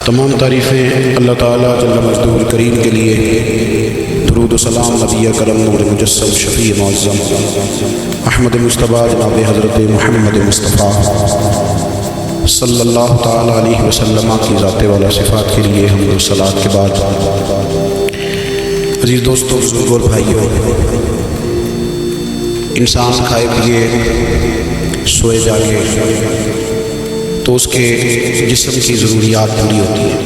تمام تعریفیں اللہ تعالیٰ جل مجدہ کریم کے لیے، درود و سلام نبی کرم نور مجسم شفیع معظم احمد مصطفیٰ جناب حضرت محمد مصطفیٰ صلی اللہ تعالیٰ علیہ وسلم کی ذات والا صفات کے لیے حمد و صلوات کے بعد، عزیز دوستوں، بزرگوں اور بھائیوں، انسان کھائے پیے سوئے جاگے تو اس کے جسم کی ضروریات پوری ہوتی ہیں،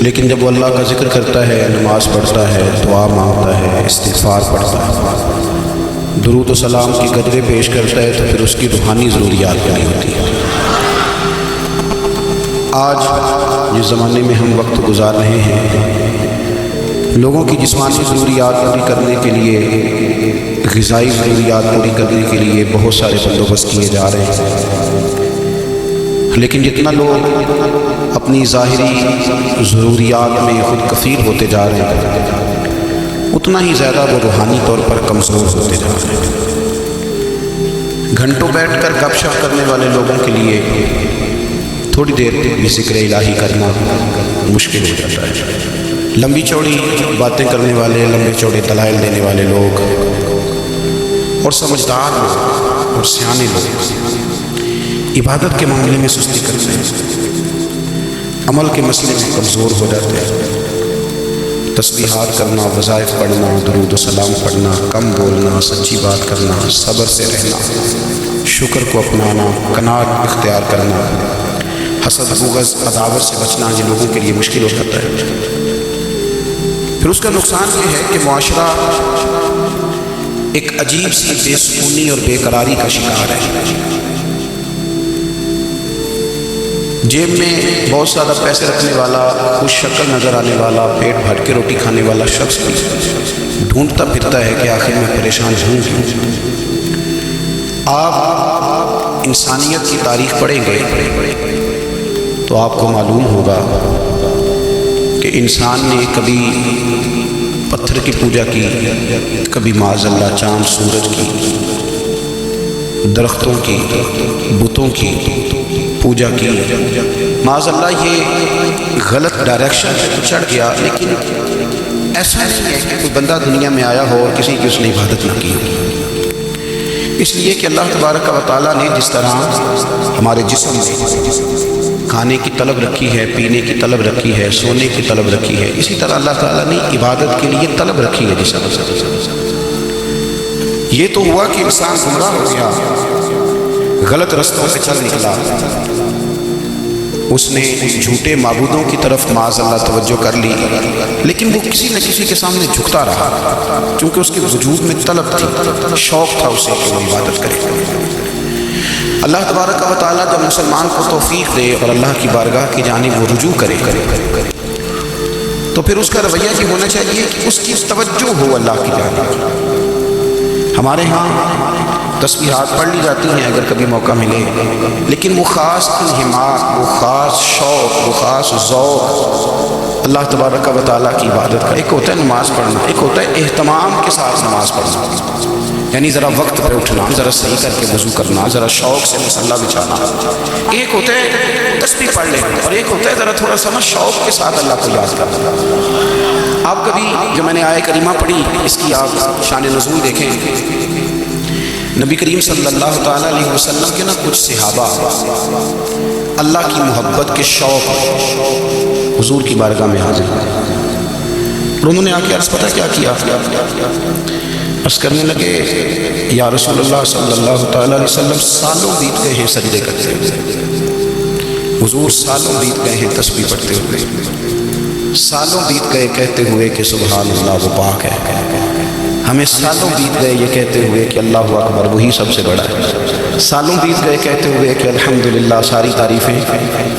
لیکن جب وہ اللہ کا ذکر کرتا ہے، نماز پڑھتا ہے، دعا مانگتا ہے، استغفار پڑھتا ہے، درود و سلام کی قدریں پیش کرتا ہے، تو پھر اس کی روحانی ضروریات پوری ہوتی ہیں۔ آج جس زمانے میں ہم وقت گزار رہے ہیں، لوگوں کی جسمانی ضروریات پوری کرنے کے لیے، غذائی ضروریات پوری کرنے کے لیے بہت سارے بندوبست کیے جا رہے ہیں، لیکن جتنا لوگ اپنی ظاہری ضروریات میں خود کفیل ہوتے جا رہے ہیں، اتنا ہی زیادہ وہ روحانی طور پر کمزور ہوتے جا رہے ہیں۔ گھنٹوں بیٹھ کر گپ شپ کرنے والے لوگوں کے لیے تھوڑی دیر بھی ذکر الہی کرنا مشکل ہو جاتا ہے۔ لمبی چوڑی باتیں کرنے والے، لمبے چوڑے دلائل دینے والے لوگ اور سمجھدار لوگ اور سیانے لوگ عبادت کے معاملے میں سستی کرتے ہیں، عمل کے مسئلے میں کمزور ہو جاتے ہیں۔ تسبیحات کرنا، وظائف پڑھنا، درود و سلام پڑھنا، کم بولنا، سچی بات کرنا، صبر سے رہنا، شکر کو اپنانا، قناعت اختیار کرنا، حسد، بغض، عداوت سے بچنا یہ لوگوں کے لیے مشکل ہو جاتا ہے۔ پھر اس کا نقصان یہ ہے کہ معاشرہ ایک عجیب سی بے سکونی اور بے قراری کا شکار ہے۔ جیب میں بہت زیادہ پیسے رکھنے والا، خوش شکل نظر آنے والا، پیٹ بھر کے روٹی کھانے والا شخص ڈھونڈتا پھرتا ہے کہ آخر میں پریشان ہوں کیوں۔ آپ انسانیت کی تاریخ پڑھیں گے تو آپ کو معلوم ہوگا کہ انسان نے کبھی پتھر کی پوجا کی، کبھی معاذ اللہ چاند سورج کی، درختوں کی، بتوں کی پوجا کی۔ معاذ اللہ یہ غلط ڈائریکشن پہ چڑھ گیا، لیکن ایسا نہیں ہے کہ کوئی بندہ دنیا میں آیا ہو اور کسی کی اس نے عبادت نہ کی ہو۔ اس لیے کہ اللہ تبارک و تعالیٰ نے جس طرح ہمارے جسم میں کھانے کی طلب رکھی ہے، پینے کی طلب رکھی ہے، سونے کی طلب رکھی ہے، اسی طرح اللہ تعالیٰ نے عبادت کے لیے طلب رکھی ہے جسم سے۔ یہ تو ہوا کہ انسان گمراہ ہو گیا، غلط رستوں پہ چل نکلا، اس نے جھوٹے معبودوں کی طرف معاذ اللہ توجہ کر لی، لیکن وہ کسی نہ کسی کے سامنے جھکتا رہا، کیونکہ اس کے وجود میں طلب تھی، شوق تھا اسے کہ وہ عبادت کرے۔ اللہ تبارک و تعالیٰ جب مسلمان کو توفیق دے اور اللہ کی بارگاہ کی جانب وہ رجوع کرے تو پھر اس کا رویہ یہ ہونا چاہیے کہ اس کی توجہ ہو اللہ کی جانب۔ ہمارے ہاں تسبیحات پڑھ لی جاتی ہیں اگر کبھی موقع ملے، لیکن وہ خاص انہماک، وہ خاص شوق، وہ خاص ذوق اللہ تبارک و تعالیٰ کی عبادت کا، ایک ہوتا ہے نماز پڑھنا، ایک ہوتا ہے اہتمام کے ساتھ نماز پڑھنا، یعنی ذرا وقت پہ اٹھنا، ذرا صحیح کر کے وضو کرنا، ذرا شوق سے مصلی بچھانا۔ ایک ہوتا ہے تسبیح پڑھ لینا، اور ایک ہوتا ہے ذرا تھوڑا سا نا شوق کے ساتھ اللہ کو یاد کرنا۔ آپ کبھی جو میں نے آیہ کریمہ پڑھی، اس کی آپ شان نزول دیکھیں، نبی کریم صلی اللہ تعالیٰ علیہ وسلم کے نا کچھ صحابہ اللہ کی محبت کے شوق حضور کی بارگاہ میں حاضر ہیں، اور انہوں نے آ کے عرض پتہ کیا کیا، عرض کرنے لگے یا رسول اللہ صلی اللہ تعالیٰ علیہ وسلم، سالوں بیت گئے ہیں سجدے کرتے ہوئے، حضور سالوں بیت گئے ہیں تسبیح پڑھتے ہوئے، سالوں بیت گئے کہتے ہوئے کہ سبحان اللہ وہ پاک ہے، ہمیں سالوں بیت گئے یہ کہتے ہوئے کہ اللہ اکبر وہی سب سے بڑا ہے، سالوں بیت گئے کہتے ہوئے کہ الحمدللہ ساری تعریفیں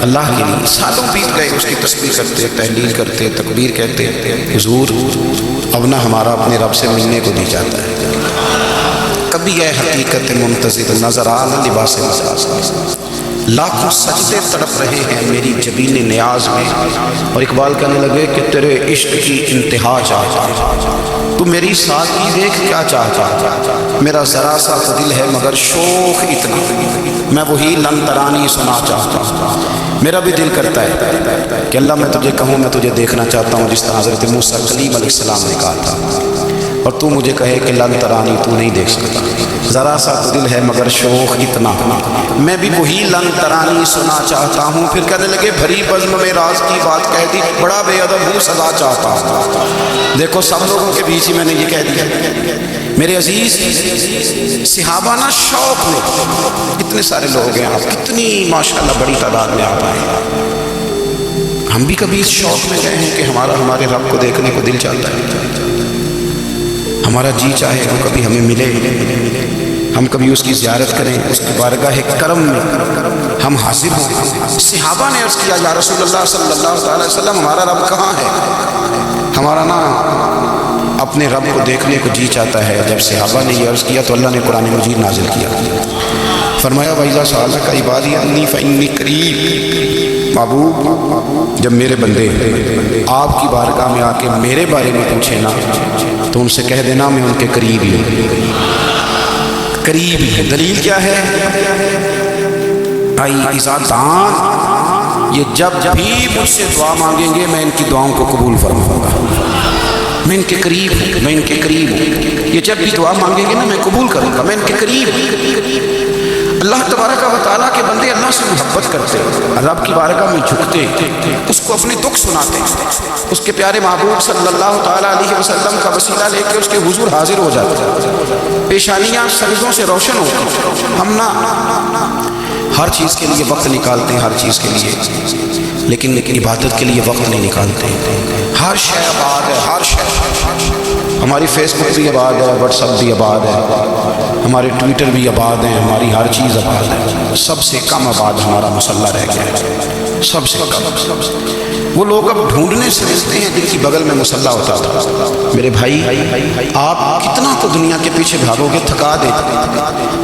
اللہ کے لیے، سالوں بیت گئے اس کی تسبیح کرتے، تحلیل کرتے، تکبیر کہتے، حضور اب نہ ہمارا اپنے رب سے ملنے کو دی جاتا ہے، کبھی یہ حقیقت منتظر نظر آنا لباس مساس۔ لاکھوں سجدے تڑپ رہے ہیں میری جبین نیاز میں. اور اقبال کہنے لگے کہ تیرے عشق کی انتہا چاہتا, تو میری سادگی دیکھ کیا چاہتا, میرا ذرا سا دل ہے مگر شوق اتنا, میں وہی لن ترانی سنا چاہتا ہوں. میرا بھی دل کرتا ہے کہ اللہ میں تجھے کہوں میں تجھے دیکھنا چاہتا ہوں جس طرح حضرت موسیٰ کلیم علیہ السلام نے کہا تھا, اور تو مجھے کہے کہ لن ترانی تو نہیں دیکھ سکتا, ذرا سا دل ہے مگر شوق اتنا, میں بھی وہی لن ترانی سنا چاہتا ہوں. پھر کہنے لگے بھری بزم میں راز کی بات کہہ دی, بڑا بے ادب ہوں سزا چاہتا ہوں. دیکھو سب لوگوں کے بیچ ہی میں نے یہ کہہ دیا. میرے عزیز صحابہ نا شوق میں, اتنے سارے لوگ ہیں, آپ کتنی ماشاءاللہ بڑی تعداد میں آپ آئے. ہم بھی کبھی اس شوق میں گئے ہیں کہ ہمارے رب کو دیکھنے کو دل چاہتا ہے, ہمارا جی چاہے وہ کبھی ہمیں ملے, ہم کبھی اس کی زیارت کریں, اس کی بارگاہ کرم میں ہم حاضر ہوں. صحابہ نے عرض کیا یا رسول اللہ صلی اللہ علیہ وسلم ہمارا رب کہاں ہے, ہمارا نا اپنے رب کو دیکھنے کو جی چاہتا ہے. جب صحابہ نے یہ عرض کیا تو اللہ نے قرآن مجید نازل کیا, فرمایا وَإِذَا سَأَلَكَ عِبَادِي عَنِّي فَإِنِّي قَرِيبٌ. محبوب جب میرے بندے آپ کی بارگاہ میں آ کے میرے بارے میں پوچھے نا تو ان سے کہہ دینا میں ان کے قریب ہی ہوں, قریب ہی. دلیل کیا ہے بھائی؟ اذا دعان, یہ جب بھی مجھ سے دعا مانگیں گے میں ان کی دعاؤں کو قبول فرماؤں گا, میں ان کے قریب ہوں, میں ان کے قریب ہوں. یہ جب بھی دعا مانگیں گے نا میں قبول کروں گا, میں ان کے قریب ہوں. اللہ تبارک و تعالیٰ کے بندے اللہ سے محبت کرتے, رب کی بارگاہ میں جھکتے, اس کو اپنے دکھ سناتے, اس کے پیارے محبوب صلی اللہ تعالیٰ علیہ وسلم کا وسیلہ لے کے اس کے حضور حاضر ہو جاتے, پیشانیاں سجدوں سے روشن ہوتی. ہم نا ہر چیز کے لیے وقت نکالتے ہیں, ہر چیز کے لیے, لیکن عبادت کے لیے وقت نہیں نکالتے. ہر شے آباد ہے, ہر شے, ہماری فیس بک بھی آباد ہے, واٹس ایپ بھی آباد ہے, ہمارے ٹویٹر بھی آباد ہیں, ہماری ہر چیز آباد ہے. سب سے کم آباد ہمارا مصلی رہ گیا ہے, سب سے کم. وہ لوگ اب ڈھونڈنے سے ملتے ہیں جن کی بغل میں مصلی ہوتا تھا. میرے بھائی آپ کتنا تو دنیا کے پیچھے بھاگو گے تھکا دے,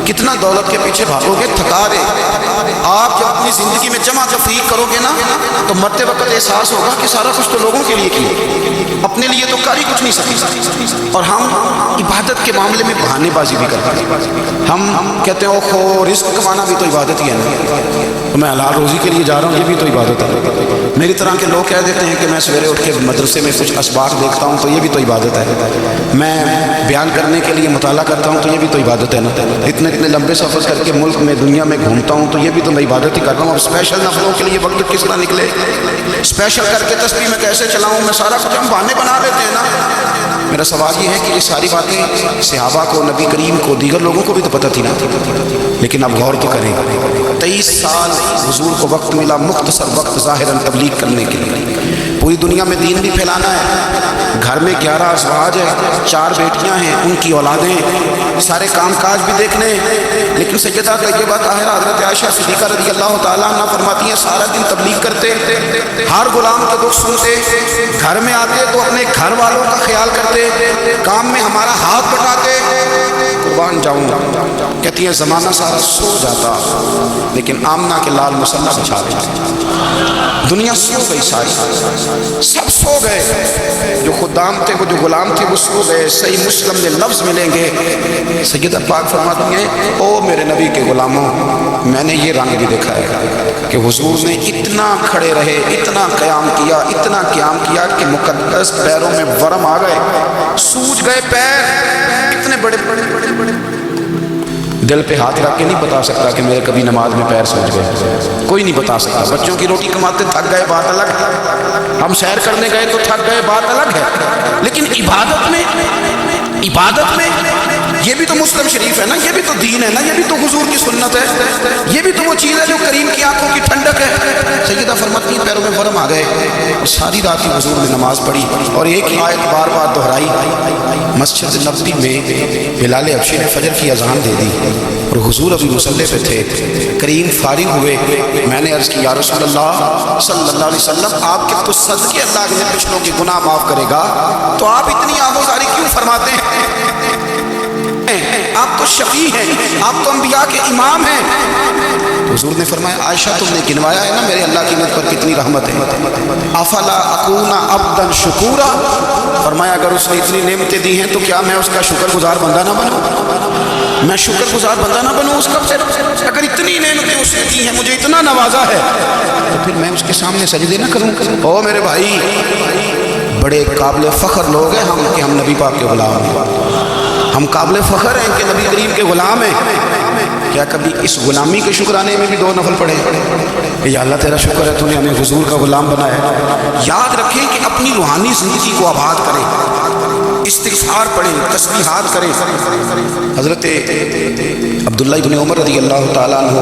کتنا دولت کے پیچھے بھاگو گے تھکا دے. آپ جب اپنی زندگی میں جمع تفریق کرو گے نا تو مرتے وقت احساس ہوگا کہ سارا کچھ تو لوگوں کے لیے کیا, اپنے لیے تو کر ہی کچھ نہیں سکتے. اور ہم عبادت کے معاملے میں بہانے بازی بھی کرتے ہیں. ہم کہتے ہیں اوہ رزق کمانا بھی تو عبادت ہی ہے نا, میں حلال روزی کے لیے جا رہا ہوں, یہ بھی تو عبادت ہے. میری طرح کے لوگ کہہ دیتے ہیں کہ میں سویرے اٹھ کے مدرسے میں کچھ اسباق دیکھتا ہوں تو یہ بھی تو عبادت ہے. میں بیان کرنے کے لیے مطالعہ کرتا ہوں تو یہ بھی تو عبادت ہے نا. اتنے لمبے سفر کر کے ملک میں دنیا میں گھومتا ہوں تو یہ بھی تو میں عبادت ہی کر رہا ہوں. اور اسپیشل نفلوں کے لیے وقت کس طرح نکلے, اسپیشل کر کے تسبیح میں کیسے چلاؤں, میں سارا کچھ ہم بہانے بنا لیتے ہیں نا. میرا سوال یہ ہے کہ یہ ساری باتیں صحابہ کو, نبی کریم کو, دیگر لوگوں کو بھی تو پتہ تھی نا, لیکن اب غور تو کریں. 23 سال حضور کو وقت ملا, مختصر وقت ظاہراً تبلیغ کرنے کے لیے. پوری دنیا میں دین بھی پھیلانا ہے. گھر میں 11 ازواج ہے, 4 بیٹیاں ہیں, ان کی اولادیں, سارے کام کاج بھی دیکھنے. لیکن سیدہ طیبہ طاہرہ حضرت عائشہ صدیقہ رضی اللہ تعالیٰ عنہ فرماتی ہیں سارا دن تبلیغ کرتے, ہر غلام کے دکھ سنتے, گھر میں آتے تو اپنے گھر والوں کا خیال کرتے, کام میں ہمارا ہاتھ بٹاتے. قربان جاؤں, کہتی ہیں زمانہ سارا سو جاتا لیکن آمنہ کے لال مصلی بچھا دیتے. دنیا سو گئی, ساری سب سو گئے, جو خدام تھے, وہ جو غلام تھے وہ سو گئے. صحیح مسلم میں لفظ ملیں گے, سیدہ پاک فرماتی ہیں او میرے نبی کے غلاموں, میں نے یہ رنگ بھی دیکھا ہے کہ حضور نے اتنا کھڑے رہے, اتنا قیام کیا, اتنا قیام کیا کہ مقدس پیروں میں ورم آ گئے, سوج گئے پیر. اتنے بڑے دل پہ ہاتھ رکھ کے نہیں بتا سکتا کہ میرے کبھی نماز میں پیر سوج گئے, کوئی نہیں بتا سکتا. بچوں کی روٹی کماتے تھک گئے بات الگ ہے, ہم سیر کرنے گئے تو تھک گئے بات الگ ہے, لیکن عبادت میں یہ بھی تو مسلم شریف ہے نا, یہ بھی تو دین ہے نا, یہ بھی تو حضور کی سنت ہے, یہ بھی تو وہ چیز ہے جو کریم کی آنکھوں کی ٹھنڈک ہے. سیدہ فرماتی پیروں میں ورم آ گئے اور ساری رات کی حضور نے نماز پڑھی اور ایک ہی آیت بار بار دہرائی. مسجد نبوی میں بلال حبشی نے فجر کی اذان دے دی اور حضور ابھی مصلی پہ تھے. کریم فارغ ہوئے, میں نے عرض کی یا رسول اللہ صلی اللہ علیہ وسلم آپ کے تو صدقے اللہ کے پچھلوں کے گناہ معاف کرے گا, تو آپ اتنی آہوزاری کیوں فرماتے ہیں؟ آپ تو شفیع ہیں، آپ تو انبیاء کے امام ہیں۔ تو حضور نے فرمایا عائشہ تم نے گنوایا ہے نا میرے اللہ کی مجھ پر کتنی رحمت ہے، افلا اکون عبدا شکورا، فرمایا اگر اس نے اتنی نعمتیں دی ہیں تو کیا میں اس کا شکر گزار بندہ نہ بنوں، میں شکر گزار بندہ نہ بنوں اس کا؟ اگر اتنی نعمتیں اس نے دی ہیں، مجھے اتنا نوازا ہے، تو پھر میں اس کے سامنے سجدے نہ کروں؟ او میرے بھائی، بڑے قابل فخر لوگ ہیں ہم کہ ہم نبی پاک کے غلام ہیں، ہم قابل فخر ہیں کہ نبی کریم کے غلام ہیں۔ کیا کبھی اس غلامی کے شکرانے میں بھی دو نفل پڑھے یا اللہ تیرا شکر ہے تو نے ہمیں حضور کا غلام بنایا؟ یاد رکھیں کہ اپنی روحانی زندگی کو آباد کریں، استغفار پڑھیں، تسبیحات کریں۔ حضرت عبداللہ ابن عمر رضی اللہ تعالیٰ عنہ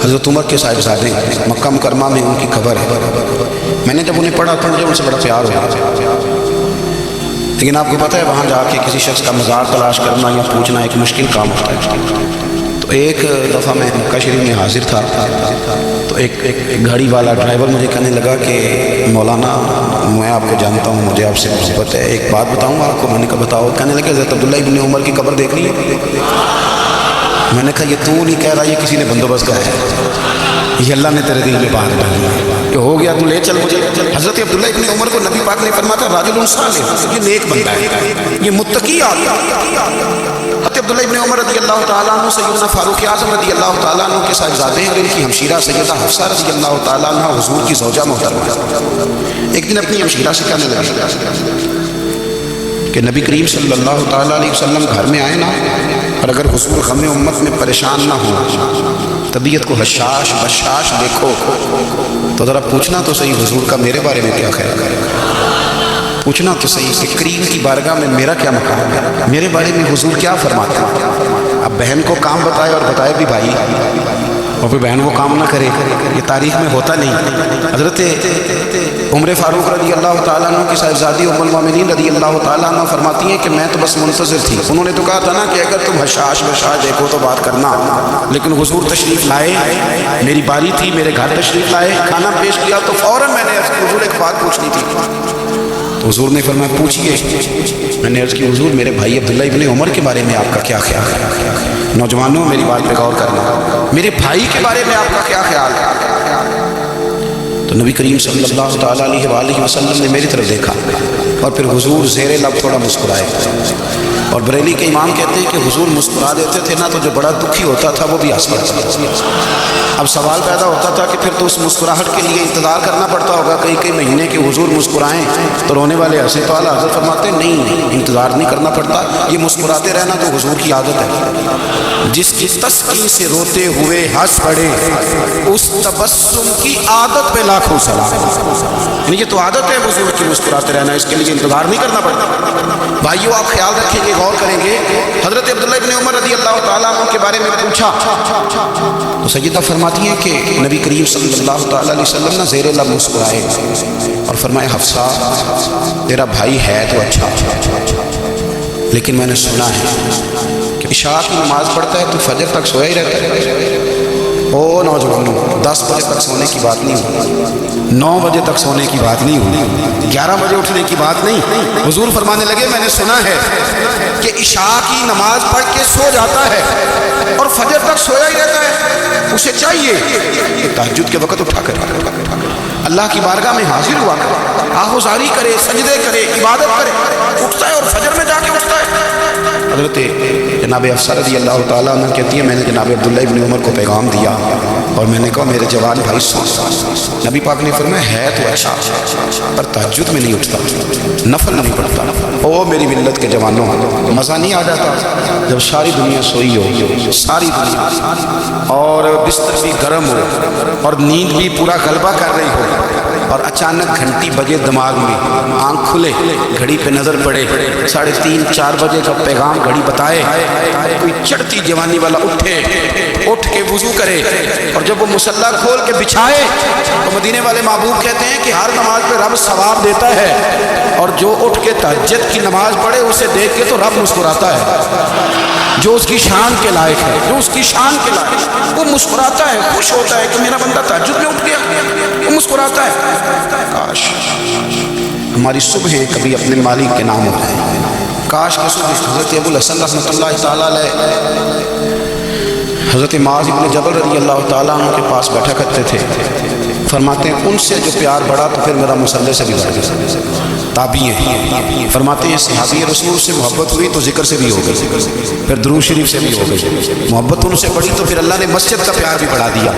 حضرت عمر کے صاحبزادے مکہ مکرمہ میں ان کی قبر ہے۔ میں نے جب انہیں پڑھا تو مجھے ان سے بڑا پیار ہوا، لیکن آپ کو پتہ ہے وہاں جا کے کسی شخص کا مزار تلاش کرنا یا پوچھنا ایک مشکل کام ہوتا ہے۔ تو ایک دفعہ میں مکہ شریف میں حاضر تھا تو ایک گاڑی والا ڈرائیور مجھے کہنے لگا کہ مولانا میں آپ کو جانتا ہوں، مجھے آپ سے محبت ہے، ایک بات بتاؤں آپ کو؟ میں نے کہا بتاؤ۔ کہنے لگا حضرت عبداللہ ابن عمر کی قبر دیکھ لی؟ میں نے کہا یہ تو نہیں کہہ رہا، یہ کسی نے بندوبست کیا ہے، یہ اللہ نے تیرے دل میں بات ڈالی کہ ہو گیا تو لے چل مجھے۔ حضرت عبداللہ ابن عمر کو نبی پاک نے فرمایا تھا راجل صالح، یہ نیک بندہ ہے، یہ متقی آدمی۔ حضرت عبداللہ ابن عمر رضی اللہ تعالیٰ عنہ سیدنا فاروق اعظم رضی اللہ تعالیٰ عنہ کے صاحبزادے ہیں اور ان کی ہمشیرہ سیدہ حفصہ رضی اللہ تعالیٰ عنہ حضور کی زوجہ محترمہ ایک دن اپنی ہمشیرہ سے کہنے لگی کہ نبی کریم صلی اللہ تعالیٰ علیہ وسلم گھر میں آئے نا، اور اگر حضور غم امت میں پریشان نہ ہوں، طبیعت کو حشاش بشاش دیکھو تو ذرا پوچھنا تو صحیح حضور کا میرے بارے میں کیا خیال ہے، پوچھنا تو صحیح کہ کریم کی بارگاہ میں میرا کیا مقام ہے، میرے بارے میں حضور کیا فرماتے ہیں۔ اب بہن کو کام بتائے اور بتائے بھی بھائی، اور پھر بہن وہ کام نہ کرے، یہ تاریخ میں ہوتا نہیں۔ حضرت عمر فاروق رضی اللہ تعالیٰ عنہ کی صاحبزادی ام المومنین رضی اللہ تعالیٰ عنہ فرماتی ہیں کہ میں تو بس منتظر تھی، انہوں نے تو کہا تھا نا کہ اگر تم حشاش بشاش دیکھو تو بات کرنا، لیکن حضور تشریف لائے، میری باری تھی، میرے گھر تشریف لائے، کھانا پیش کیا تو فوراً میں نے حضور ایک بات پوچھنی تھی۔ تو حضور نے فرمایا پوچھئے۔ میں نے عرض کی حضور میرے بھائی عبداللہ ابن عمر کے بارے میں آپ کا کیا خیال ہے؟ نوجوانوں میری بات پہ غور کرنا، میرے بھائی کے بارے میں آپ کا کیا خیال ہے؟ تو نبی کریم صلی اللہ تعالیٰ علیہ وآلہ وسلم نے میری طرف دیکھا اور پھر حضور زیر لب تھوڑا مسکرائے، اور بریلی کے امام کہتے ہیں کہ حضور مسکرا دیتے تھے نا تو جو بڑا دکھی ہوتا تھا وہ بھی ہنس پڑتا تھا۔ اب سوال پیدا ہوتا تھا کہ پھر تو اس مسکراہٹ کے لیے انتظار کرنا پڑتا ہوگا کئی مہینے کہ حضور مسکرائیں تو رونے والے ہنسے، تو اعلیٰ حضرت فرماتے ہیں نہیں، انتظار نہیں کرنا پڑتا، یہ مسکراتے رہنا تو حضور کی عادت ہے۔ جس کی تسکین سے روتے ہوئے ہنس پڑے اس تبسم کی عادت پہ لاکھوں سلام، یعنی یہ تو عادت ہے حضور کی مسکراتے رہنا، اس کے لیے انتظار نہیں کرنا پڑتا۔ بھائیو آپ خیال رکھیں گے، غور کریں گے، حضرت عبداللہ ابن عمر رضی اللہ تعالیٰ عنہ کے بارے میں پوچھا تو سیدہ فرماتی ہیں کہ نبی کریم صلی اللہ تعالیٰ علیہ وسلم نے زیر لب مسکرائے اور فرمایا حفصہ تیرا بھائی ہے تو اچھا، لیکن میں نے سنا ہے کہ عشاء کی نماز پڑھتا ہے تو فجر تک سویا ہی رہتا ہے۔ او نوجوانوں، 10 بجے تک سونے کی بات نہیں ہوئی، 9 بجے تک سونے کی بات نہیں ہوئی، 11 بجے اٹھنے کی بات نہیں۔ حضور فرمانے لگے میں نے سنا ہے کہ عشاء کی نماز پڑھ کے سو جاتا ہے اور فجر تک سویا ہی رہتا ہے، اسے چاہیے کہ تہجد کے وقت اٹھا کر اللہ کی بارگاہ میں حاضر ہوا کرے، آہوزاری کرے، سجدے کرے، عبادت کرے، اٹھتا ہے اور فجر میں جا کے اٹھتا ہے۔ حضرت جناب حفصہ رضی اللہ تعالیٰ عنہ کہتی ہیں میں نے جناب عبداللہ ابن عمر کو پیغام دیا اور میں نے کہا میرے جوان بھائی سو، نبی پاک نے فرمایا ہے تو اچھا پر تہجد میں نہیں اٹھتا، نفل نہیں پڑھتا۔ او میری ملت کے جوانوں، مزہ نہیں آ جاتا جب ساری دنیا سوئی ہو، ساری دنیا، اور بستر بھی گرم ہو اور نیند بھی پورا غلبہ کر رہی ہو، اور اچانک گھنٹی بجے دماغ میں، آنکھ کھلے، گھڑی پہ نظر پڑے، 3:30 4 بجے کا پیغام گھڑی بتائے، کوئی چڑھتی جوانی والا اٹھ کے وضو کرے، اور جب وہ مصلی کھول کے بچھائے تو مدینے والے محبوب کہتے ہیں کہ ہر نماز پہ رب ثواب دیتا ہے، اور جو اٹھ کے تہجد کی نماز پڑھے اسے دیکھ کے تو رب مسکراتا ہے، جو اس کی شان کے لائق ہے، جو اس کی شان کے لائق، وہ مسکراتا ہے، خوش ہوتا ہے کہ میرا بندہ تہجد میں اٹھ گیا، وہ مسکراتا ہے۔ کاش ہماری صبح کبھی اپنے مالک کے نام ہو جائے، کاش کہ حضرت ابو الحسن رحمۃ اللہ تعالیٰ علیہ حضرت معاذ بن جبل رضی اللہ تعالیٰ عنہ کے پاس بیٹھا کرتے تھے. فرماتے ہیں ان سے جو پیار بڑھا تو پھر میرا مصلی سے بھی بڑھ گیا. تابعی ہیں. فرماتے ہیں صحابی رسول سے محبت ہوئی تو ذکر سے بھی ہو گئی, پھر درود شریف سے بھی ہو گئی. محبت ان سے بڑھی تو پھر اللہ نے مسجد کا پیار بھی بڑھا دیا.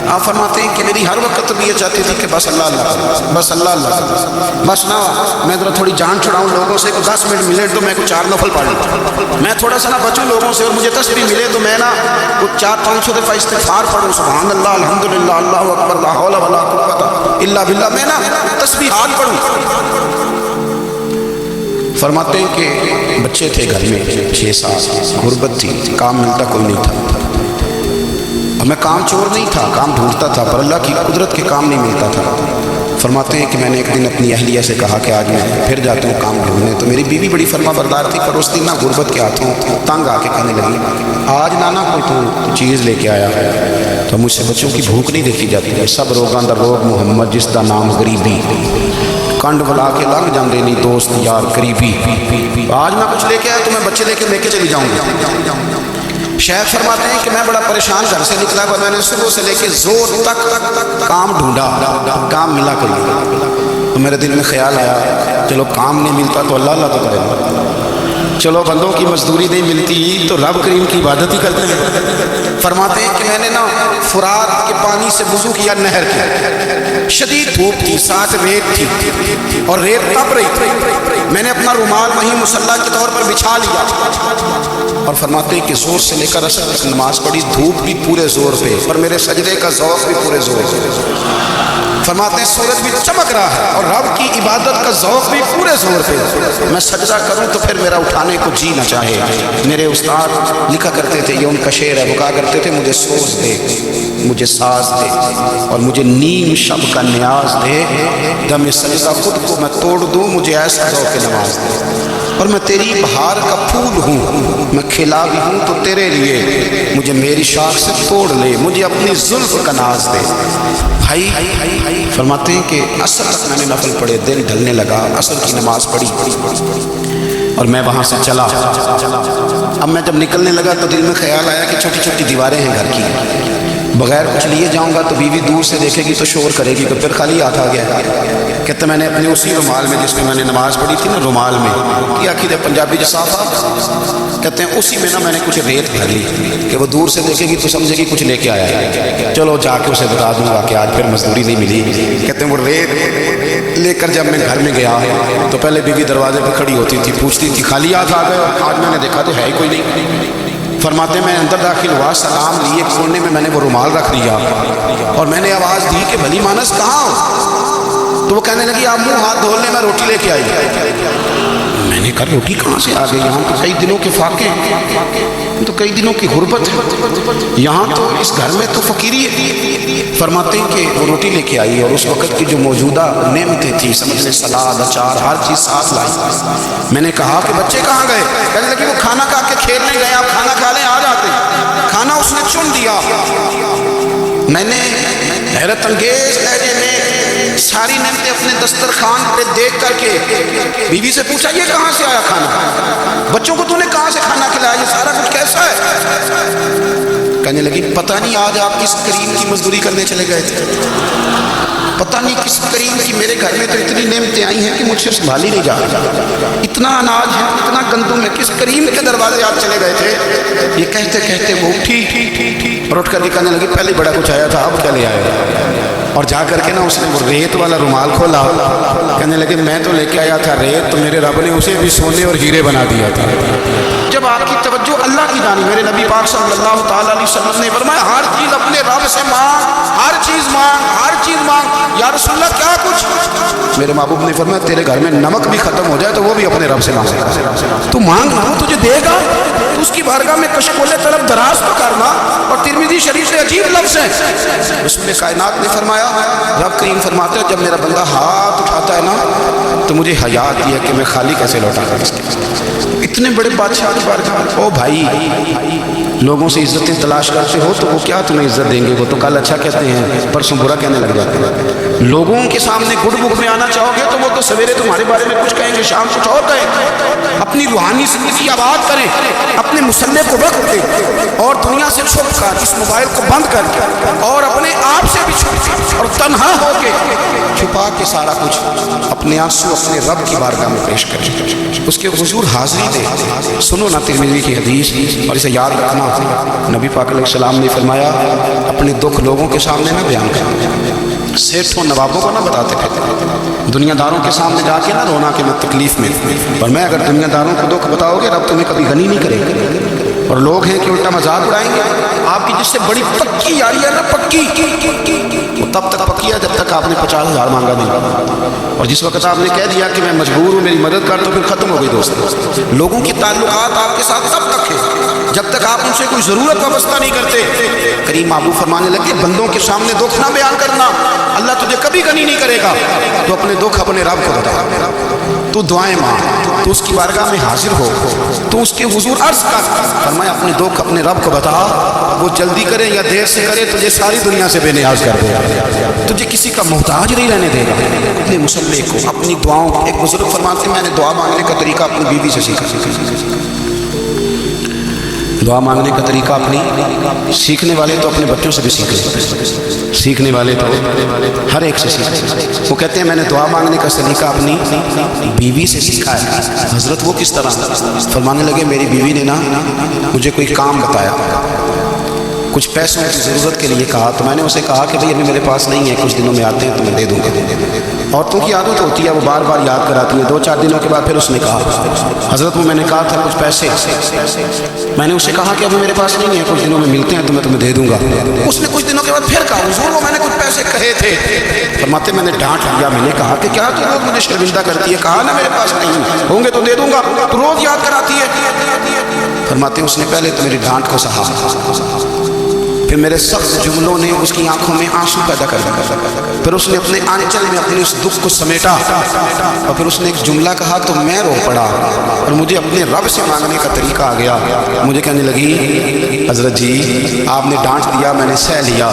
آپ فرماتے ہیں کہ میری ہر وقت تو یہ چاہتی تھی کہ بس اللہ اللہ, بس اللہ اللہ, بس نہ میں ذرا تھوڑی جان چھڑاؤں لوگوں سے, 10 منٹ ملے تو میں کو 4 نفل پڑھ لوں, میں تھوڑا سا نہ بچوں لوگوں سے, اور مجھے تسبیح ملے تو میں نا 400-500 دفعہ استغفار پڑھوں, سبحان اللہ, الحمدللہ, اللہ اکبر, لا حول ولا قوت الا باللہ, میں نا تسبیحات پڑھوں. فرماتے ہیں کہ بچے تھے گھر میں 6-7, غربت تھی, کام ملتا کوئی نہیں تھا, اور میں کام چور نہیں تھا, کام ڈھونڈتا تھا, پر اللہ کی قدرت کے کام نہیں ملتا تھا. فرماتے ہیں کہ میں نے ایک دن اپنی اہلیہ سے کہا کہ آج میں پھر جاتا ہوں کام ڈھونڈنے. تو میری بیوی بڑی فرما بردار تھی, پر اس دن نہ غربت کے ہاتھوں تنگ آ کے کہنے لگی, آج نانا کوئی تو چیز لے کے آیا ہے. تو مجھ سے بچوں کی بھوک نہیں دیکھی جاتی ہے, سب روگاں دا روگ محمد جس دا نام غریبی, کنڈ بلا کے لنگ جاندے نہیں دوست یار قریبی. آج میں کچھ لے کے آیا تو میں بچے لے کے چلی جاؤں گا. شیخ فرماتے ہیں کہ میں بڑا پریشان گھر سے نکلا, اور میں نے صبح سے لے کے زور تک کام ڈھونڈا, کام ملا کوئی. تو میرے دل میں خیال آیا چلو کام نہیں ملتا تو اللہ اللہ تو کرے گا, چلو بندوں کی مزدوری نہیں ملتی تو رب کریم کی عبادت ہی کرتے ہیں. فرماتے ہیں کہ میں نے نا فرات کے پانی سے وضو کیا, نہر کی, شدید دھوپ تھی, ساتھ ریت تھی, اور ریت تپ رہی تھی. میں نے اپنا رومال وہیں مصلی کے طور پر بچھا لیا, اور فرماتے ہیں کہ زور سے لے کر عصر تک نماز پڑھی, دھوپ بھی پورے زور پہ, پر میرے سجدے کا ذوق بھی پورے زور پہ. فرماتے ہیں سورج بھی چمک رہا ہے, اور رب کی عبادت کا ذوق بھی پورے زور پہ. میں سجدہ کروں تو پھر میرا اٹھانے کو جی نہ چاہے. میرے استاد لکھا کرتے تھے, یہ ان کا شعر ہے, وہ کہا کرتے تھے مجھے سوز دے, مجھے ساز دے, اور مجھے نیم شب کا نیاز دے, دم سجدہ خود کو میں توڑ دوں, مجھے ایسا ذوق نماز دے. اور میں تیری بہار کا پھول ہوں, میں کھلا بھی ہوں تو تیرے لیے, مجھے میری شاخ سے توڑ لے, مجھے اپنی زلف کا ناز دے. بھائی فرماتے ہیں کہ عصر تک میں نے نفل پڑھے, دل ڈھلنے لگا, عصر کی نماز پڑھی, اور میں وہاں سے چلا. اب میں جب نکلنے لگا تو دل میں خیال آیا کہ چھوٹی چھوٹی دیواریں ہیں گھر کی, بغیر کچھ لیے جاؤں گا تو بیوی دور سے دیکھے گی تو شور کرے گی, تو پھر خالی ہاتھ آ گیا. کہتے میں نے اپنے اسی رومال میں جس میں میں نے نماز پڑھی تھی نا, رومال میں کیا کی پنجابی جو صافہ کہتے ہیں, اسی میں نا میں نے کچھ ریت بھر لی کہ وہ دور سے دیکھے گی تو سمجھے گی کچھ لے کے آیا ہے. چلو جا کے اسے بتا دوں گا کہ آج پھر مزدوری نہیں ملی. کہتے ہیں وہ ریت لے کر جب میں گھر میں گیا تو پہلے بیوی دروازے پہ کھڑی ہوتی تھی, پوچھتی تھی خالی ہاتھ آ گئے, آج میں نے دیکھا تو ہے ہی کوئی نہیں. فرماتے میں اندر داخل ہوا, سلام لیے, کونے میں میں نے وہ رومال رکھ دیا, اور میں نے آواز دی کہ بھلی مانس کہاں ہو؟ تو وہ کہنے لگی آپ منہ ہاتھ دھو لیں, میں روٹی لے کے آئی. میں نے کہا روٹی کہاں سے آ گئی, یہاں تو کئی دنوں کے فاقے ہیں, تو کئی دنوں کی غربت ہے, یہاں تو اس گھر میں تو فقیری ہے. فرماتے ہیں کہ وہ روٹی لے کے آئی, اور اس وقت کی جو موجودہ نعمتیں تھیں, سمجھ لیں سلاد, اچار, ہر چیز ساتھ لائی. میں نے کہا کہ بچے کہاں گئے؟ کہنے لگے وہ کھانا کھا کے کھیلنے گئے, آپ کھانا کھا لیں, آ جاتے. کھانا اس نے چن دیا. میں نے حیرت انگیز لہجے میں ساری نعمتیں اپنے دسترخوان پہ دیکھ کر کے بیوی سے پوچھا یہ کہاں سے آیا کھانا, بچوں کو تو نے کہاں سے کھانا کھلایا, یہ سارا کچھ کیسا ہے؟ کہنے لگی پتہ نہیں آج آپ کس کریم کی مزدوری کرنے چلے گئے تھے, پتہ نہیں کس کریم کی, میرے گھر میں تو اتنی نعمتیں آئی ہیں کہ مجھ سے سنبھالی نہیں جا رہی, اتنا اناج ہے, اتنا گندم ہے, کس کریم کے دروازے آپ چلے گئے تھے؟ یہ کہتے کہتے وہ اٹھی اور اٹھ کر کہنے لگی پہلے بڑا کچھ آیا تھا, اب کیا لے آئے؟ اور جا کر کے نا اس نے وہ ریت والا رومال کھولا, کہنے لگے میں تو لے کے آیا تھا ریت, تو میرے رب نے اسے بھی سونے اور ہیرے بنا دیا تھا. جب آپ کی توجہ اللہ کی جانب, میرے نبی پاک صلی اللہ تعالیٰ علیہ وسلم نے فرمایا ہر چیز اپنے رب سے مانگ, ہر چیز مانگ, ہر چیز مانگ. یا رسول اللہ کیا کچھ؟ میرے محبوب نے فرمایا تیرے گھر میں نمک بھی ختم ہو جائے تو وہ بھی اپنے رب سے مانگ, تو مانگ وہ تجھے دے گا, اس کی بارگاہ میں کشکول طلب دراز تو کرنا. اور ترمذی شریف سے عجیب لفظ ہے, رسول کائنات نے فرمایا, رب کریم فرماتے ہیں جب میرا بندہ ہاتھ اٹھاتا ہے نا تو مجھے حیا آتی ہے کہ میں خالی کیسے لوٹا کر اس کے اتنے بڑے بادشاہ کی بارگاہ. او بھائی لوگوں سے عزتیں تلاش کرتے ہو تو وہ کیا تمہیں عزت دیں گے؟ وہ تو کل اچھا کہتے ہیں پرسوں برا کہنے لگ جاتے ہیں. لوگوں کے سامنے گڈ بک میں آنا چاہو گے تو وہ تو سویرے تمہارے بارے میں کچھ کہیں گے، شام کچھ اور کہیں. اپنی روحانی زندگی آباد کریں، اپنے مسلح کو وقت دیں اور دنیا سے چھپ کر اس موبائل کو بند کر کے اور اپنے آپ سے بھی چھپ اور تنہا ہو کے چھپا کے سارا کچھ اپنے آنسو اپنے رب کی بارگاہ میں پیش کریں، اس کے حضور حاضری دیں. سنو نا ترمذی کی حدیث اور اسے یاد رکھنا. نبی پاک علیہ السلام نے فرمایا اپنے دکھ لوگوں کے سامنے نہ بیان کرنا، سیٹھوں نوابوں کو نہ بتاتے پھرتے، دنیا داروں کے سامنے جا کے نہ رونا کہ میں تکلیف میں. اور میں اگر دنیا داروں کو دکھ بتاؤ گے رب تمہیں کبھی غنی نہیں کرے گا. اور لوگ ہیں کہ الٹا مذاق اڑائیں گے. آپ کی جس سے بڑی پکی یاری ہے نا، پکی، وہ تب تک پکی ہے جب تک آپ نے 50,000 مانگا نہیں. اور جس وقت آپ نے کہہ دیا کہ میں مجبور ہوں میری مدد کر تو پھر ختم ہو گئی. دوست لوگوں کے تعلقات آپ کے ساتھ تب تک ہیں جب تک آپ ان سے کوئی ضرورت وابستہ نہیں کرتے. کریم محبوب فرمانے لگے بندوں کے سامنے دکھ نہ بیان کرنا، اللہ تجھے کبھی غنی نہیں کرے گا. تو اپنے دکھ اپنے رب کو بتا، تو دعائیں مانگ، تو اس کی بارگاہ میں حاضر ہو، تو اس کے حضور عرض کر. فرمایا اپنے دکھ اپنے رب کو بتا، وہ جلدی کرے یا دیر سے کرے تجھے ساری دنیا سے بے نیاز کر دے گا، تجھے کسی کا محتاج نہیں رہنے دے گا. اپنے مسلح کو اپنی دعاؤں، ایک بزرگ فرماتے ہیں میں نے دعا مانگنے کا طریقہ اپنی بیوی سے سیکھا. دعا مانگنے کا طریقہ اپنی سیکھنے والے تو اپنے بچوں سے بھی سیکھ لیں، سیکھنے والے تو ہر ایک سے سیکھ. وہ کہتے ہیں میں نے دعا مانگنے کا طریقہ اپنی بیوی سے سیکھا ہے. حضرت وہ کس طرح؟ فرمانے لگے میری بیوی نے نا مجھے کوئی کام بتایا، کچھ پیسوں کی ضرورت کے لیے کہا، تو میں نے اسے کہا کہ بھئی ابھی میرے پاس نہیں ہے، کچھ دنوں میں آتے ہیں تو میں دے دوں گا. عورتوں کی عادت ہوتی ہے وہ بار بار یاد کراتی ہے. 2-4 دنوں کے بعد پھر اس نے کہا حضرت وہ میں نے کہا تھا کچھ پیسے، میں نے اسے کہا کہ ابھی میرے پاس نہیں ہے، کچھ دنوں میں ملتے ہیں تو میں تمہیں دے دوں گا. اس نے کچھ دنوں کے بعد پھر کہا حضور وہ میں نے کچھ پیسے کہے تھے. فرماتے میں نے ڈانٹ لیا، میں نے کہا کہ کیا تو روز مجھے شرمندہ کرتی ہے، کہا نا میرے پاس نہیں ہوں گے تو دے دوں گا، تو روز یاد کراتی ہے. فرماتے اس نے پہلے تو میری ڈانٹ کو سہا، پھر میرے سخت جملوں نے اس کی آنکھوں میں آنسو پیدا کر دیا. پھر اس نے اپنے آنچل میں اپنے اس دکھ کو سمیٹا اور پھر اس نے ایک جملہ کہا تو میں رو پڑا اور مجھے اپنے رب سے مانگنے کا طریقہ آ گیا. مجھے کہنے لگی حضرت جی آپ نے ڈانٹ دیا میں نے سہ لیا،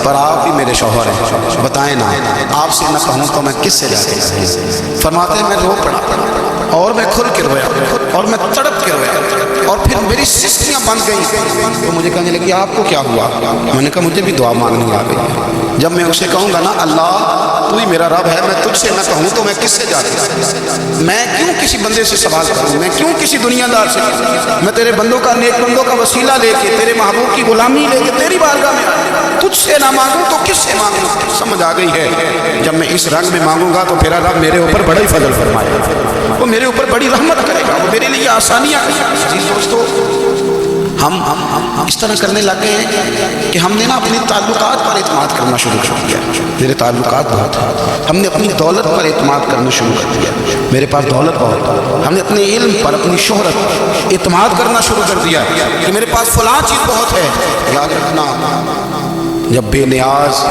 پر آپ بھی میرے شوہر ہیں، بتائیں نا آپ سے نہ کہوں تو میں کس سے جا کے. فرماتے ہیں میں رو پڑا اور میں کھل کے رویا اور میں تڑپ کے رویا اور پھر میری سسکیاں بند گئیں. تو مجھے کہنے لگی آپ کو کیا ہوا؟ میں نے کہا مجھے بھی دعا مانگنی آ گئی. جب میں اسے کہوں گا نا اللہ تو ہی میرا رب ہے، میں تجھ سے نہ کہوں تو میں کس سے جا کے، میں کیوں کسی بندے سے سوال کروں، میں کیوں کسی دنیا دار سے، میں تیرے بندوں کا نیک بندوں کا وسیلہ لے کے تیرے محبوب کی غلامی لے کے تیری بارگاہ میں تجھ سے نہ مانگوں تو کس سے مانگوں. سمجھ آ گئی ہے جب میں اس رنگ میں مانگوں گا تو میرا رب میرے اوپر بڑا ہی فضل فرمائے گا، وہ میرے اوپر بڑی رحمت کرے گا، وہ میرے لیے آسانیاں کرے گا. جی دوستو ہم اس طرح کرنے لگے ہیں کہ ہم نے نا اپنے تعلقات پر اعتماد کرنا شروع کر دیا. میرے تعلقات بہت ہیں، ہم نے اپنی دولت پر اعتماد کرنا شروع کر دیا. میرے پاس دولت بہت ہے، ہم نے اپنے علم پر اپنی شہرت پر اعتماد کرنا شروع کر دیا کہ میرے پاس فلاں چیز بہت ہے. یاد رکھنا جب بے نیاز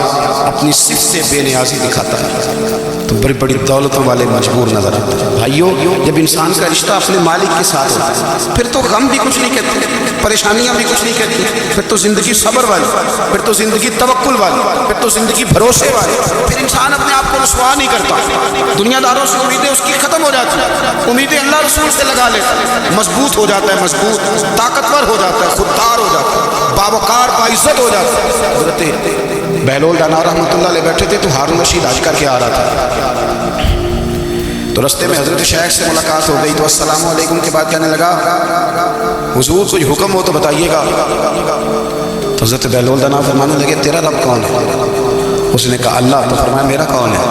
اپنی صفت سے بے نیازی دکھاتا ہے تو بڑی بڑی دولتوں والے مجبور نظر آتے ہیں. بھائیو جب انسان کا رشتہ اپنے مالک کے ساتھ ہوتا ہے پھر تو غم بھی کچھ نہیں کہتے، پریشانیاں بھی کچھ نہیں کہتی، پھر تو زندگی صبر والی، پھر تو زندگی توکل والی، پھر تو زندگی بھروسے والی. پھر انسان اپنے آپ کو رسوا نہیں کرتا، دنیا داروں سے امیدیں اس کی ختم ہو جاتی ہیں، امیدیں اللہ رسول سے لگا لیتا ہے، مضبوط ہو جاتا ہے، مضبوط طاقتور ہو جاتا ہے، خوددار ہو جاتا ہے، باوقار باعزت ہو جاتا ہے. حضرت بہلول دانا رحمۃ اللہ علیہ بیٹھے تھے تو ہارون رشید حج کر کے آ رہا تھا، تو رستے میں حضرت شیخ سے ملاقات ہو گئی تو السلام علیکم کے بعد کہنے لگا حضور کوئی حکم ہو تو بتائیے گا. تو حضرت بہلول دانا فرمانے لگے تیرا رب کون ہے؟ اس نے کہا اللہ. تو فرمایا میرا کون ہے؟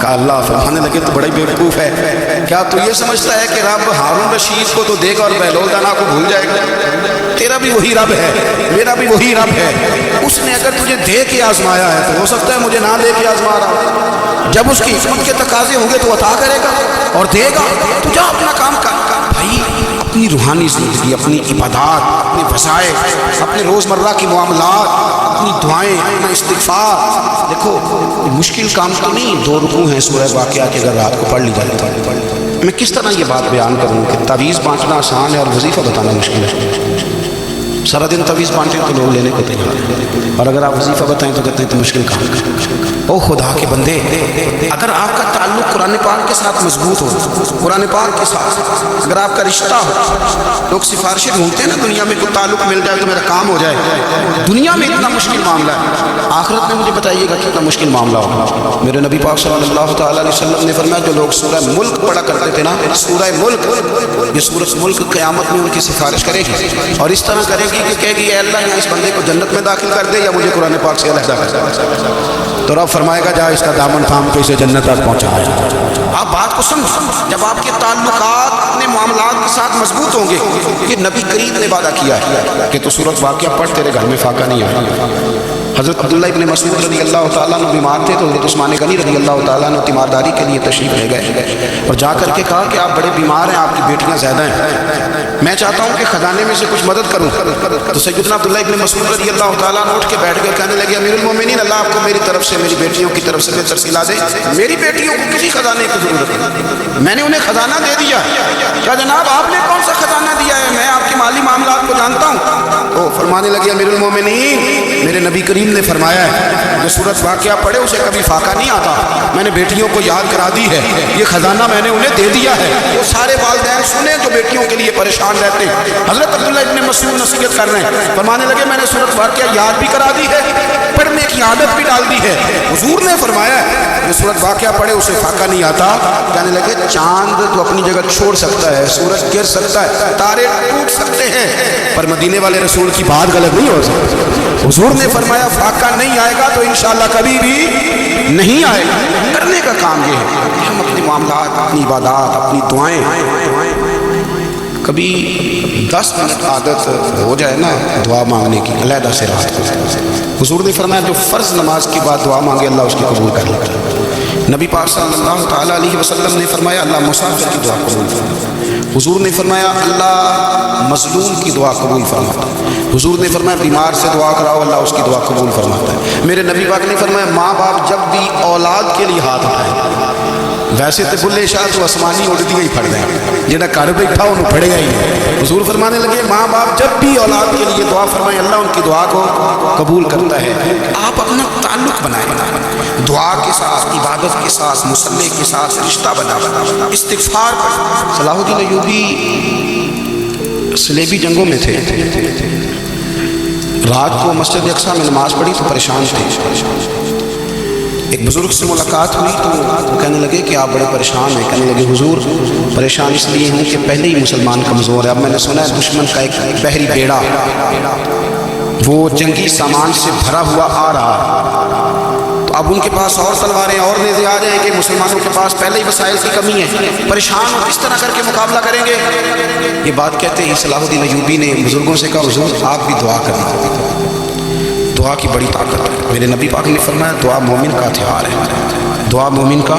کہا اللہ. فرمانے لگے تو بڑا ہی بیوقوف ہے، کیا تو یہ سمجھتا ہے کہ رب ہارون رشید کو تو دے گا اور بہلول دانا کو بھول جائے گا؟ تیرا بھی وہی رب ہے، میرا بھی وہی رب ہے. اس نے اگر تجھے دے کے آزمایا ہے تو ہو سکتا ہے مجھے نہ دے کے آزما رہا. جب اس کی حکمت کے تقاضے ہوں گے تو عطا کرے گا اور دے گا. تو جا اپنا کام کر. بھائی اپنی روحانی زندگی، اپنی عبادات، اپنے وظائف، اپنے روزمرہ کے معاملات، اپنی دعائیں، اپنا استغفار. دیکھو مشکل کام تو نہیں، 2 رکوع ہیں سورہ واقعہ کے اگر رات کو پڑھ لی جائے. میں کس طرح یہ بات بیان کروں کہ تعویذ بانٹنا آسان ہے اور وظیفہ بتانا مشکل ہے. سارا دن تعویذ بانٹیں تو لوگ لینے کو تیار ہیں، اور اگر آپ وظیفہ بتائیں تو کہتے ہیں تو مشکل کام. او خدا کے بندے، اگر آپ کا تعلق قرآن پاک کے ساتھ مضبوط ہو، قرآن پاک کے ساتھ اگر آپ کا رشتہ ہو، لوگ سفارشیں ڈھونڈتے ہیں نا دنیا میں، کوئی تعلق مل جائے تو میرا کام ہو جائے. دنیا میں اتنا مشکل معاملہ ہے، آخرت میں مجھے بتائیے گا کتنا مشکل معاملہ ہوگا. میرے نبی پاک صلی اللہ تعالیٰ علیہ وسلم نے فرمایا جو لوگ سورہ ملک پڑھا کرتے تھے نا، سورہ ملک، یہ سورہ ملک قیامت میں ان کی سفارش کرے گی، اور اس طرح کرے گی کہ کہے گی اے اللہ یہاں اس بندے کو جنت میں داخل کر دے یا مجھے قرآن پاک سے علیحدہ کر دے. تو رب فرمائے گا جا اس کا دامن تھام کے اسے جنت تک پہنچائے. آپ بات کو سمجھ، جب آپ کے تعلقات اپنے معاملات کے ساتھ مضبوط ہوں گے، یہ نبی کریم نے وعدہ کیا ہے کہ تو سورۃ واقعہ پڑھ تیرے گھر میں فاقہ نہیں آئے. حضرت عبداللہ ابن مسعود رضی اللہ تعالیٰ عنہ بیمار تھے تو حضرت عثمان غنی رضی اللہ تعالیٰ عنہ تیمارداری کے لیے تشریف لے گئے اور جا کر کے کہا کہ آپ بڑے بیمار ہیں، آپ کی بیٹیاں زیادہ ہیں، میں چاہتا ہوں کہ خزانے میں سے کچھ مدد کروں. تو سیدنا عبداللہ ابن مسعود رضی اللہ تعالیٰ عنہ اٹھ کے بیٹھ گئے، کہنے لگے امیر المومنین اللہ آپ کو میری طرف سے، میری بیٹیوں کی طرف سے بہتر سلا دے. میری بیٹیوں کو کسی خزانے کی ضرورت نہیں، میں نے انہیں خزانہ دے دیا. کیا جناب آپ نے کون سا خزانہ دیا ہے؟ میں آپ کے مالی معاملات کو جانتا ہوں. تو فرمانے لگے امیر المومنین میرے نبی کریم نے فرمایا ہے جو سورۃ واقعہ پڑھے اسے کبھی فاقہ نہیں آتا. میں نے بیٹیوں کو یاد کرا دی ہے، یہ خزانہ میں نے انہیں دے دیا ہے. وہ سارے والدین سنیں جو بیٹیوں کے لیے پریشان رہتے ہیں. حضرت عبداللہ ابن مسعود نصیحت کر رہے ہیں، فرمانے لگے میں نے سورۃ واقعہ یاد بھی کرا دی ہے، پڑھنے کی عادت بھی ڈال دی ہے. حضور نے فرمایا ہے جو سورۃ واقعہ پڑھے اسے فاقہ نہیں آتا. کہنے لگے چاند تو اپنی جگہ چھوڑ سکتا ہے، سورج گر سکتا ہے، تارے ٹوٹ سکتے ہیں، پر مدینے والے رسول کی بات غلط نہیں ہو سکتی. حضور نے فرمایا فاقہ نہیں آئے گا تو انشاءاللہ کبھی بھی نہیں آئے گا. کرنے کا کام یہ ہے کہ ہم اپنے معاملات، اپنی عبادات، اپنی دعائیں کبھی 10 منٹ عادت ہو جائے نا دعا مانگنے کی علیحدہ سے رات کو. حضور نے فرمایا جو فرض نماز کے بعد دعا مانگے اللہ اس کی قبول کر لے گا. نبی پاک صلی اللہ تعالیٰ علیہ وسلم نے فرمایا اللہ مسافر کی دعا قبول فرماتا. حضور نے فرمایا اللہ مظلوم کی دعا قبول فرماتا. حضور نے فرمایا بیمار سے دعا کراؤ اللہ اس کی دعا قبول فرماتا ہے. میرے نبی پاک نے فرمایا ماں باپ جب بھی اولاد کے لیے ہاتھ اٹھائیں، ویسے تو بلے شاہ تو آسمانی اڑتی ہی پڑ گئے، جنہیں گھر بیٹھا انہوں پڑے گا ہی نہیں. حضور فرمانے لگے ماں باپ جب بھی اولاد کے لیے دعا فرمائیں اللہ ان کی دعا کو قبول کرتا ہے. آپ اپنا تعلق بنائیں دعا کے ساتھ، عبادت کے ساتھ، مصلی کے ساتھ رشتہ بنا، استغفار پر. صلاح الدین ایوبی صلیبی جنگوں میں تھے، رات کو مسجد اقصیٰ میں نماز پڑھی تو پریشان تھے. ایک بزرگ سے ملاقات ہوئی تو وہ کہنے لگے کہ آپ بڑے پریشان ہیں. کہنے لگے حضور پریشان اس لیے ہوں کہ پہلے ہی مسلمان کمزور ہے، اب میں نے سنا ہے دشمن کا ایک بحری بیڑا وہ جنگی سامان سے بھرا ہوا آ رہا ہے، تو اب ان کے پاس اور تلواریں اور نیزے آ جائیں کہ مسلمانوں کے پاس پہلے ہی وسائل کی کمی ہے، پریشان کس طرح کر کے مقابلہ کریں گے. یہ بات کہتے ہی صلاح الدین ایوبی نے بزرگوں سے کہا حضور آپ بھی دعا کریں، دعا کی بڑی طاقت ہے. میرے نبی پاک نے فرمایا دعا مومن کا ہتھیار ہے، دعا مومن کا،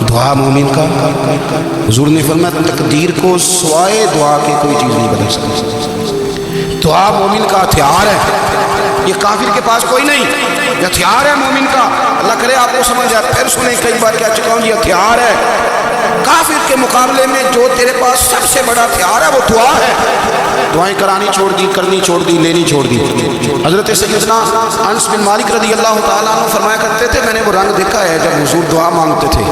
دعا مومن کا. حضور نے فرمایا تقدیر کو سوائے دعا کے کوئی چیز نہیں بدل سکتی. دعا مومن کا ہتھیار ہے، یہ کافر کے پاس کوئی نہیں، یہ ہتھیار ہے مومن کا. اللہ کرے آپ کو سمجھ جائے. پھر سنیں کئی بار کہہ چکا ہوں یہ ہتھیار ہے. کافر کے مقابلے میں جو تیرے پاس سب سے بڑا ہتھیار ہے وہ دعا ہے. دعائیں کرانی چھوڑ دی، کرنی چھوڑ دی، لینی چھوڑ دی. حضرت سیدنا انس بن مالک رضی اللہ تعالیٰ عنہ فرمایا کرتے تھے میں نے وہ رنگ دیکھا ہے جب حضور دعا مانگتے تھے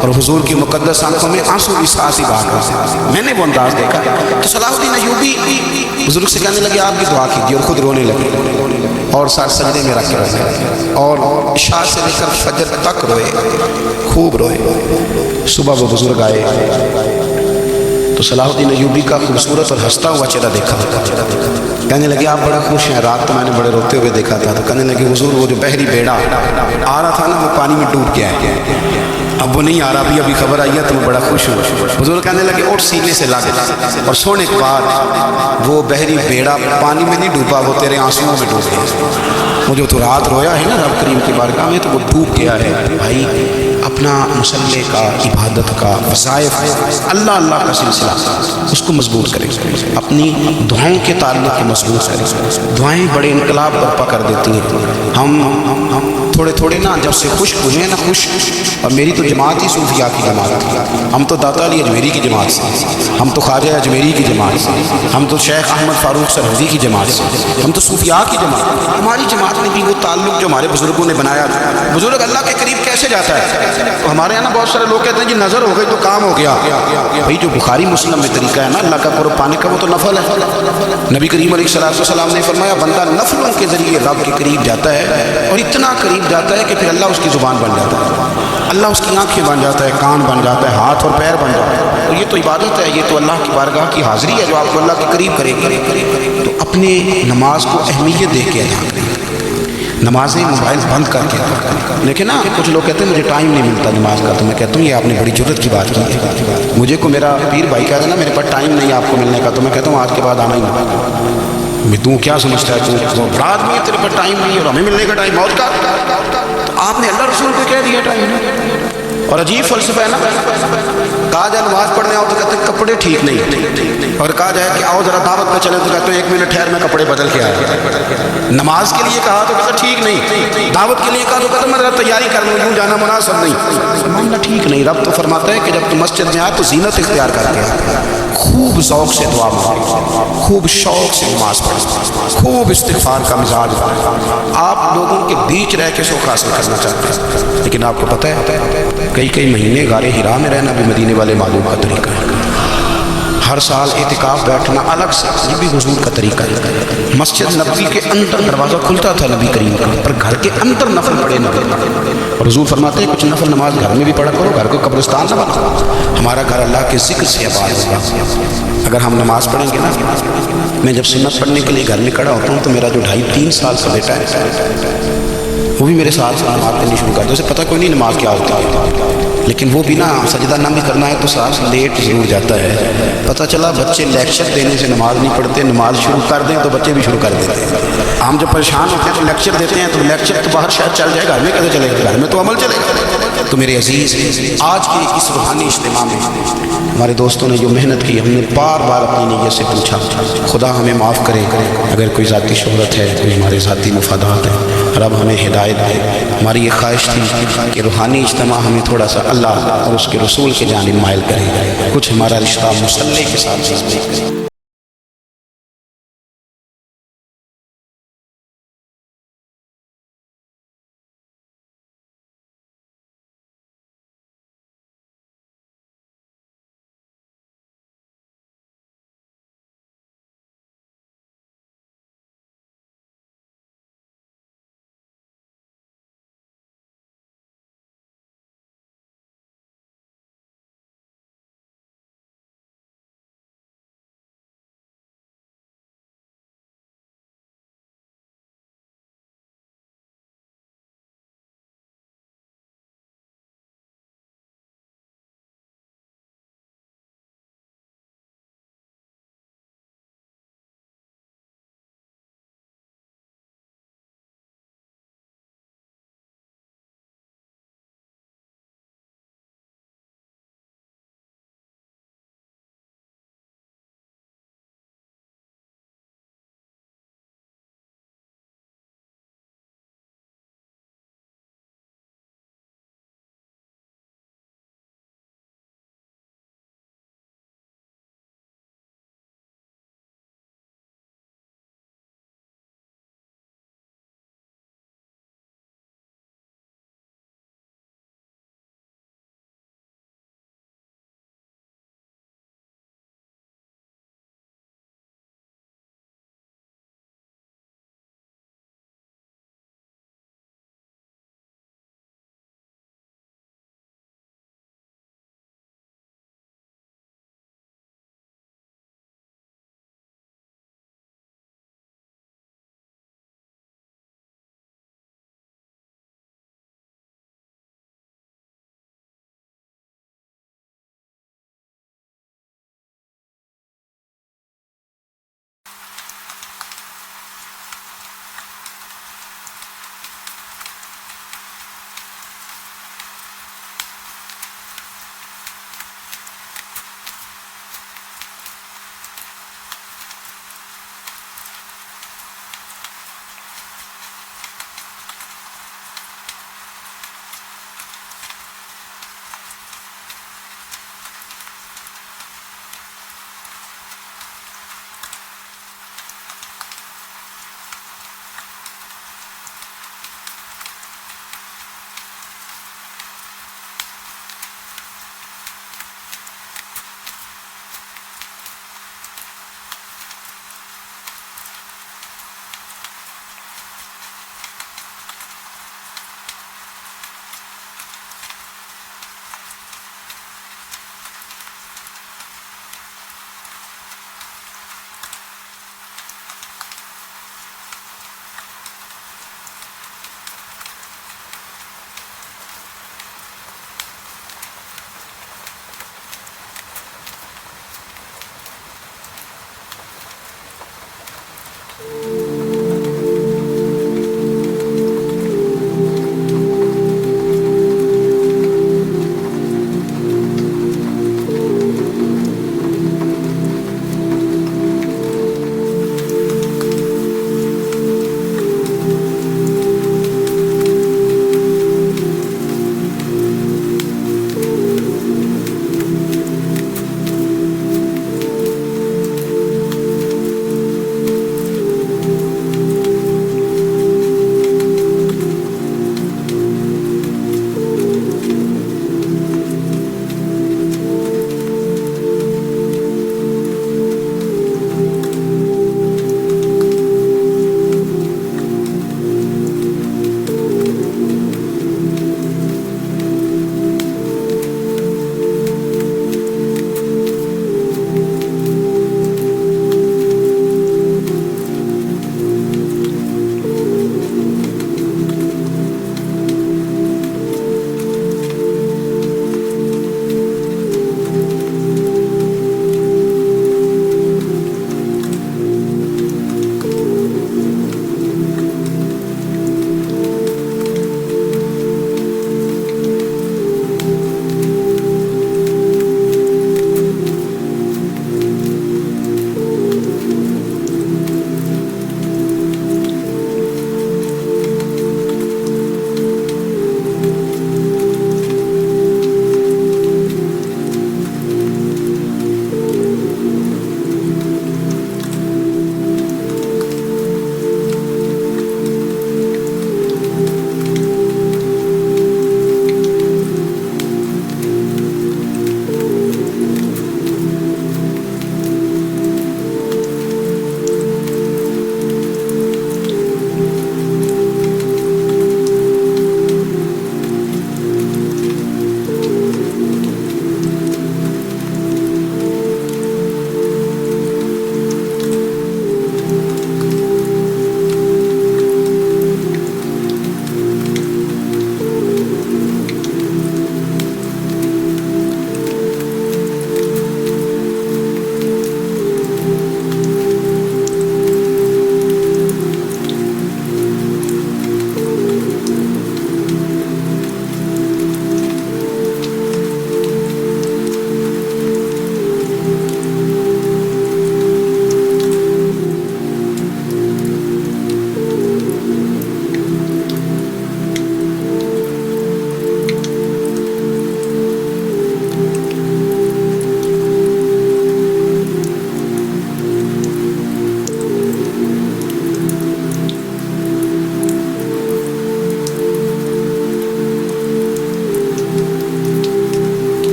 اور حضور کی مقدس آنکھوں میں آنسو کی ساسی بہا کرتے، میں نے وہ انداز دیکھا. تو صلاح الدین ایوبی بزرگ سے کہنے لگے آپ بھی دعا کیجیے، اور خود رونے لگے اور ساتھ سجدے میں رکھ کے رہے اور عشاء سے لے کر فجر تک روئے، خوب روئے. صبح وہ بزرگ آئے تو صلاح الدین ایوبی کا خوبصورت اور ہنستا ہوا چہرہ دیکھا. کہنے لگے آپ بڑا خوش ہیں، رات تو میں نے بڑے روتے ہوئے دیکھا تھا. تو کہنے لگے حضور وہ جو بحری بیڑا آ رہا تھا نا وہ پانی میں ڈوب گیا ہے، اب وہ نہیں آ رہا، ابھی خبر آئی ہے تو میں بڑا خوش ہوں. حضور کہنے لگے اٹھ سینے سے لگ اور سونے کے بعد وہ بحری بیڑا پانی میں نہیں ڈوبا، وہ تیرے آنسوؤں میں ڈوب گیا. وہ جو تو رات رویا ہے نا رب کریم کی بارگاہ میں تو وہ ڈوب گیا ہے. بھائی اپنے اپنا مسلح کا، عبادت کا، وظائف، اللہ اللہ کا سلسلہ اس کو مضبوط کریں، اپنی دعاؤں کے تعلق کو مضبوط کریں۔ دعائیں بڑے انقلاب برپا کر دیتی ہیں۔ ہم تھوڑے تھوڑے نا جب سے خشک ہوئے ہیں نا، خشک، اور میری تو جماعت ہی صوفیاء کی جماعت تھی، ہم تو داتا علی اجمیری کی جماعت سے، ہم تو خواجہ اجمیری کی جماعت سے، ہم تو شیخ احمد فاروق سرحدی کی جماعت سے، ہم تو صوفیاء کی جماعت۔ ہماری جماعت نے بھی وہ تعلق جو ہمارے بزرگوں نے بنایا تھا۔ بزرگ اللہ کے قریب کیسے جاتا ہے؟ تو ہمارے یہاں نا بہت سارے لوگ کہتے ہیں جی نظر ہو گئی تو کام ہو گیا۔ بھائی جو بخاری مسلم میں طریقہ ہے نا اللہ کا قرب پانے کا، وہ تو نفل ہے۔ نبی کریم علیہ السلام نے فرمایا بندہ نفلوں کے ذریعے رب کے قریب جاتا ہے، اور اتنا قریب جاتا ہے کہ پھر اللہ اس کی زبان بن جاتا ہے، اللہ اس کی آنکھیں بن جاتا ہے، کان بن جاتا ہے، ہاتھ اور پیر بن جاتا ہے۔ اور یہ تو عبادت ہے، یہ تو اللہ کی بارگاہ کی حاضری ہے جو آپ کو اللہ کے قریب کرے گی۔ تو اپنے نماز کو اہمیت دے کے ادا کریں، نمازیں موبائل بند کر کے ادا کریں۔ لیکن نا کچھ لوگ کہتے ہیں مجھے ٹائم نہیں ملتا نماز کا، تو میں کہتا ہوں یہ آپ نے بڑی جرت کی بات کی ہے۔ مجھے کو میرا پیر بھائی کہتا ہے نا میرے پاس ٹائم نہیں آپ کو ملنے کا، تو میں کہتا ہوں آج کے بعد آنا ہی نہیں۔ تو کیا سمجھتا ہے تو بڑا آدمی ہے، تیرے پاس ٹائم نہیں ہے اور ہمیں ملنے کا ٹائم موت کا؟ تو آپ نے اللہ رسول کو کہہ دیا ٹائم۔ اور عجیب فلسفہ ہے نا، کہا جائے نماز پڑھنے آؤ تو کہتے ہیں کپڑے ٹھیک نہیں، اور کہا جائے کہ آؤ ذرا دعوت پہ چلیں تو کہتے ہیں 1 منٹ ٹھہر میں کپڑے بدل کے آیا۔ نماز کے لیے کہا تو کہتے ٹھیک نہیں، دعوت کے لیے کہا تو کہتے میں ذرا تیاری کر لوں، یوں جانا مناسب نہیں، معاملہ ٹھیک نہیں۔ رب تو فرماتا ہے کہ جب تم مسجد میں آئے تو زینت اختیار کر کے خوب ذوق سے دعا مانگو، خوب شوق سے نماز پڑھو، خوب استغفار کا مزاج بنو۔ آپ لوگوں کے بیچ رہ کے سکھ حاصل کرنا چاہتے ہیں، لیکن آپ کو پتہ ہے کئی مہینے غار ہرا میں رہنا بھی مدینے والے معلوم کا طریقہ ہے۔ ہر سال اعتکاف بیٹھنا الگ سے، یہ بھی حضور کا طریقہ ہے۔ مسجد نبوی کے اندر دروازہ کھلتا تھا نبی کریم کا، پر گھر کے اندر نفل پڑھے نہ کرو، اور حضور فرماتے ہیں کچھ نفل نماز گھر میں بھی پڑھا کرو، گھر کو قبرستان نہ بناؤ۔ ہمارا گھر اللہ کے ذکر سے آباد ہوگا۔ اگر ہم نماز پڑھیں گے نا، میں جب سنت پڑھنے کے لیے گھر میں کھڑا ہوتا ہوں تو میرا جو 2.5-3 سال کا بیٹا ہے وہ بھی میرے ساتھ نماز پڑھنی شروع کر دے، اسے پتہ کوئی نہیں نماز کیا ہوتا ہے، لیکن وہ بھی نا سجدہ نہ بھی کرنا ہے تو ساتھ لیٹ ضرور جاتا ہے۔ پتہ چلا بچے لیکچر دینے سے نماز نہیں پڑھتے، نماز شروع کر دیں تو بچے بھی شروع کر دیتے ہیں۔ ہم جب پریشان ہوتے ہیں تو لیکچر دیتے ہیں، تو لیکچر تو باہر شاید چل جائے، گھر میں کیسے چلے گا؟ گھر میں تو عمل چلے گا۔ تو میرے عزیز، آج کے اس روحانی اجتماع میں ہمارے دوستوں نے جو محنت کی، ہم نے بار بار اپنی نیت سے پوچھا، خدا ہمیں معاف کرے اگر کوئی ذاتی شہرت ہے، کوئی ہمارے ذاتی مفادات ہیں، رب ہمیں ہدایت دے۔ ہماری یہ خواہش تھی کہ روحانی اجتماع ہمیں تھوڑا سا اللہ اور اس کے رسول کے جانب مائل کرے، کچھ ہمارا رشتہ مصلی کے ساتھ